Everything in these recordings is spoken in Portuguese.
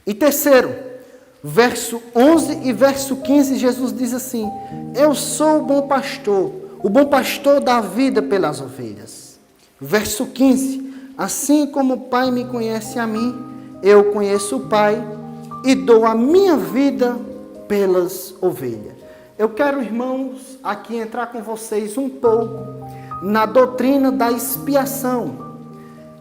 E terceiro, verso 11 e verso 15, Jesus diz assim: eu sou o bom pastor dá vida pelas ovelhas. Verso 15, assim como o Pai me conhece a mim, eu conheço o Pai e dou a minha vida pelas ovelhas. Eu quero, irmãos, aqui entrar com vocês um pouco na doutrina da expiação.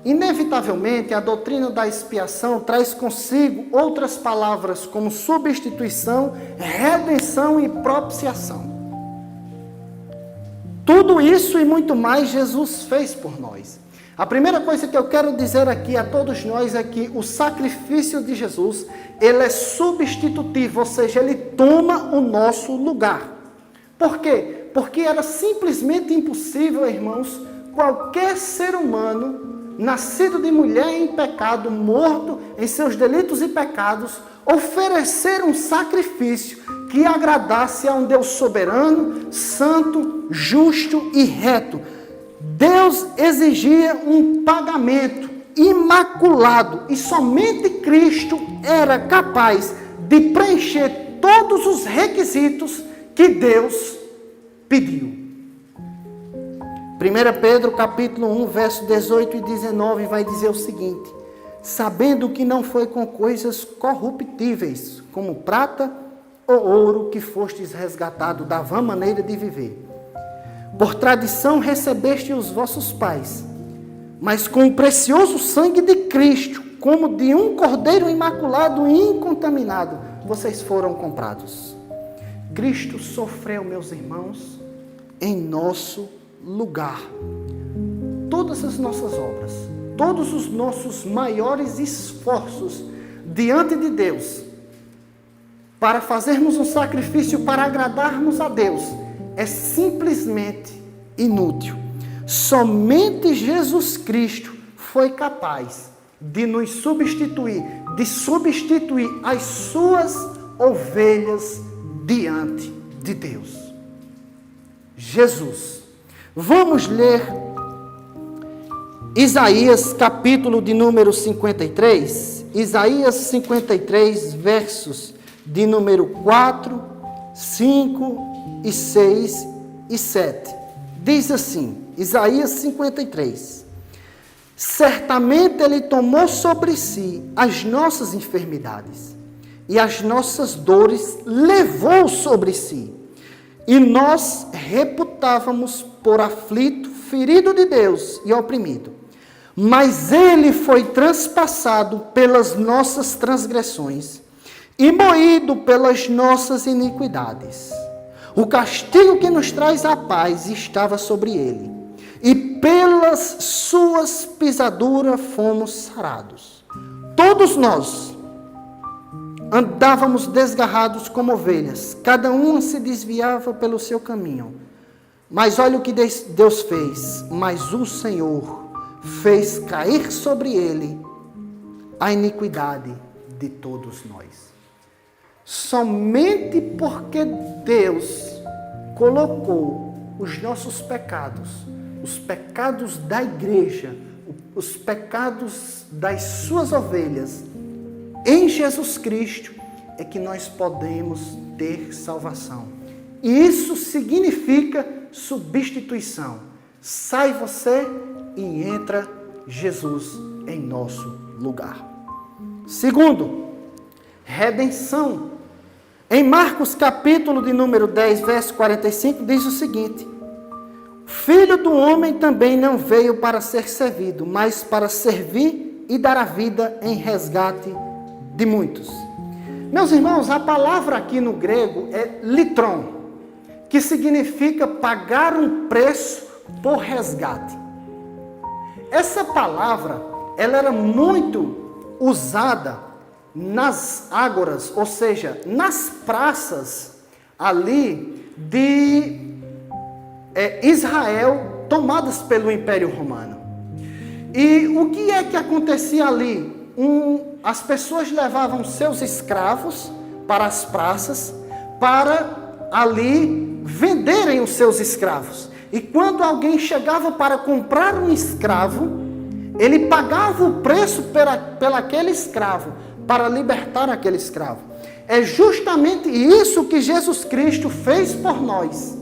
Inevitavelmente, a doutrina da expiação traz consigo outras palavras como substituição, redenção e propiciação. Tudo isso e muito mais Jesus fez por nós. A primeira coisa que eu quero dizer aqui a todos nós é que o sacrifício de Jesus, ele é substitutivo, ou seja, ele toma o nosso lugar. Por quê? Porque era simplesmente impossível, irmãos, qualquer ser humano, nascido de mulher em pecado, morto em seus delitos e pecados, oferecer um sacrifício que agradasse a um Deus soberano, santo, justo e reto. Deus exigia um pagamento imaculado e somente Cristo era capaz de preencher todos os requisitos que Deus pediu. 1 Pedro capítulo 1, verso 18 e 19 vai dizer o seguinte: sabendo que não foi com coisas corruptíveis, como prata ou ouro, que fostes resgatado da vã maneira de viver. Por tradição recebeste os vossos pais, mas com o precioso sangue de Cristo, como de um cordeiro imaculado e incontaminado, vocês foram comprados. Cristo sofreu, meus irmãos, em nosso lugar. Todas as nossas obras, todos os nossos maiores esforços diante de Deus, para fazermos um sacrifício para agradarmos a Deus, é simplesmente inútil. Somente Jesus Cristo foi capaz de nos substituir, de substituir as suas ovelhas diante de Deus. Jesus. Vamos ler Isaías capítulo de número 53. Isaías 53, versos de número 4, 5 e 6 e 7. Diz assim, Isaías 53. Certamente Ele tomou sobre si as nossas enfermidades e as nossas dores levou sobre si. E nós reputávamos por aflito, ferido de Deus e oprimido. Mas Ele foi transpassado pelas nossas transgressões e moído pelas nossas iniquidades. O castigo que nos traz a paz estava sobre Ele, e pelas suas pisaduras fomos sarados. Todos nós andávamos desgarrados como ovelhas, cada um se desviava pelo seu caminho. Mas olha o que Deus fez, mas o Senhor fez cair sobre Ele a iniquidade de todos nós. Somente porque Deus colocou os nossos pecados, os pecados da igreja, os pecados das suas ovelhas, em Jesus Cristo, é que nós podemos ter salvação. E isso significa substituição. Sai você e entra Jesus em nosso lugar. Segundo, redenção. Em Marcos capítulo de número 10, verso 45, diz o seguinte: Filho do homem também não veio para ser servido, mas para servir e dar a vida em resgate de muitos. Meus irmãos, a palavra aqui no grego é litron, que significa pagar um preço por resgate. Essa palavra, ela era muito usada nas ágoras, ou seja, nas praças ali de Israel, tomadas pelo Império Romano. E o que é que acontecia ali? As pessoas levavam seus escravos para as praças, para ali venderem os seus escravos. E quando alguém chegava para comprar um escravo, ele pagava o preço pelaquele escravo, para libertar aquele escravo. É justamente isso que Jesus Cristo fez por nós.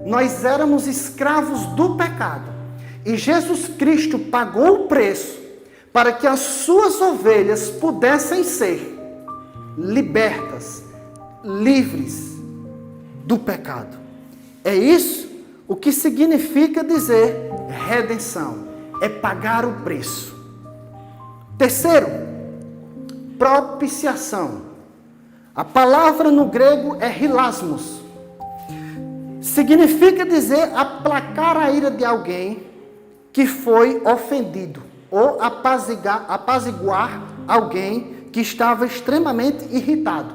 Nós éramos escravos do pecado. E Jesus Cristo pagou o preço para que as suas ovelhas pudessem ser libertas, livres do pecado. É isso o que significa dizer redenção. É pagar o preço. Terceiro, propiciação. A palavra no grego é hilasmos. Significa dizer aplacar a ira de alguém que foi ofendido, ou apaziguar alguém que estava extremamente irritado.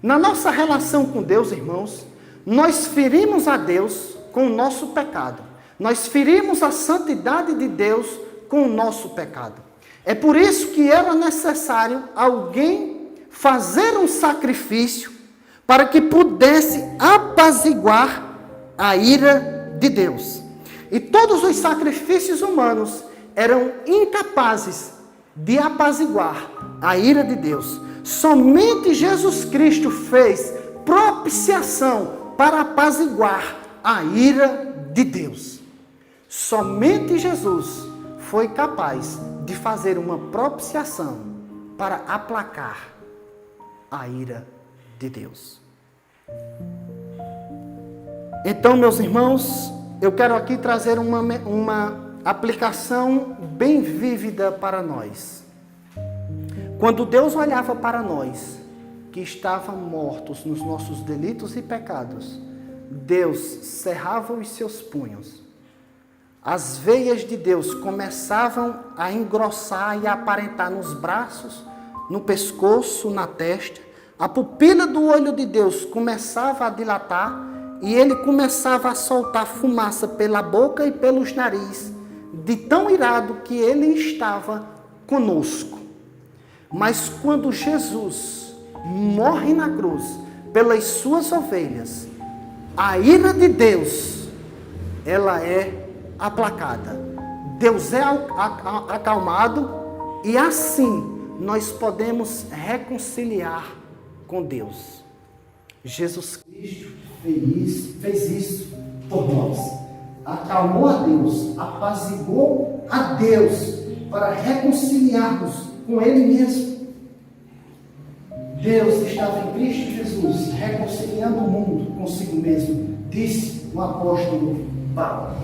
Na nossa relação com Deus, irmãos, nós ferimos a Deus com o nosso pecado. Nós ferimos a santidade de Deus com o nosso pecado. É por isso que era necessário alguém fazer um sacrifício para que pudesse apaziguar a ira de Deus. E todos os sacrifícios humanos eram incapazes de apaziguar a ira de Deus. Somente Jesus Cristo fez propiciação para apaziguar a ira de Deus. Somente Jesus foi capaz de fazer uma propiciação para aplacar a ira de Deus. Então, meus irmãos, eu quero aqui trazer uma aplicação bem vívida para nós. Quando Deus olhava para nós, que estavam mortos nos nossos delitos e pecados, Deus cerrava os seus punhos. As veias de Deus começavam a engrossar e a aparentar nos braços, no pescoço, na testa. A pupila do olho de Deus começava a dilatar e ele começava a soltar fumaça pela boca e pelos narizes, de tão irado que ele estava conosco. Mas quando Jesus morre na cruz pelas suas ovelhas, a ira de Deus, ela é aplacada. Deus é acalmado e assim nós podemos reconciliar com Deus. Jesus Cristo fez isso por nós. Acalmou a Deus, apaziguou a Deus para reconciliarmos com Ele mesmo. Deus estava em Cristo Jesus, reconciliando o mundo consigo mesmo, disse o apóstolo Paulo.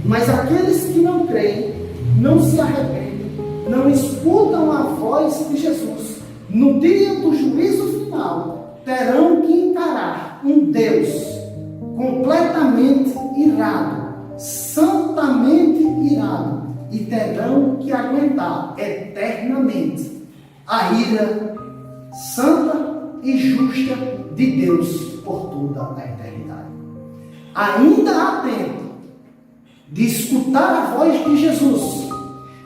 Mas aqueles que não creem, não se arrependem, não escutam a voz de Jesus, no dia do juízo final, terão que encarar um Deus completamente irado, santamente irado, e terão que aguentar eternamente a ira santa e justa de Deus por toda a eternidade. Ainda há tempo de escutar a voz de Jesus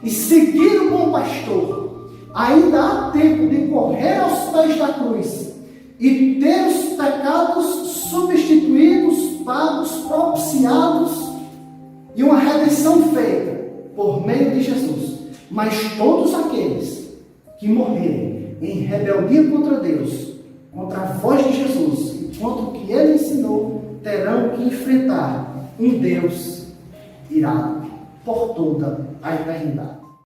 e seguir o bom pastor. Ainda há tempo de correr aos pés da cruz e ter os pecados substituídos, pagos, propiciados e uma redenção feita por meio de Jesus. Mas todos aqueles que morrerem em rebeldia contra Deus, contra a voz de Jesus e contra o que Ele ensinou, terão que enfrentar um Deus irado por toda a eternidade.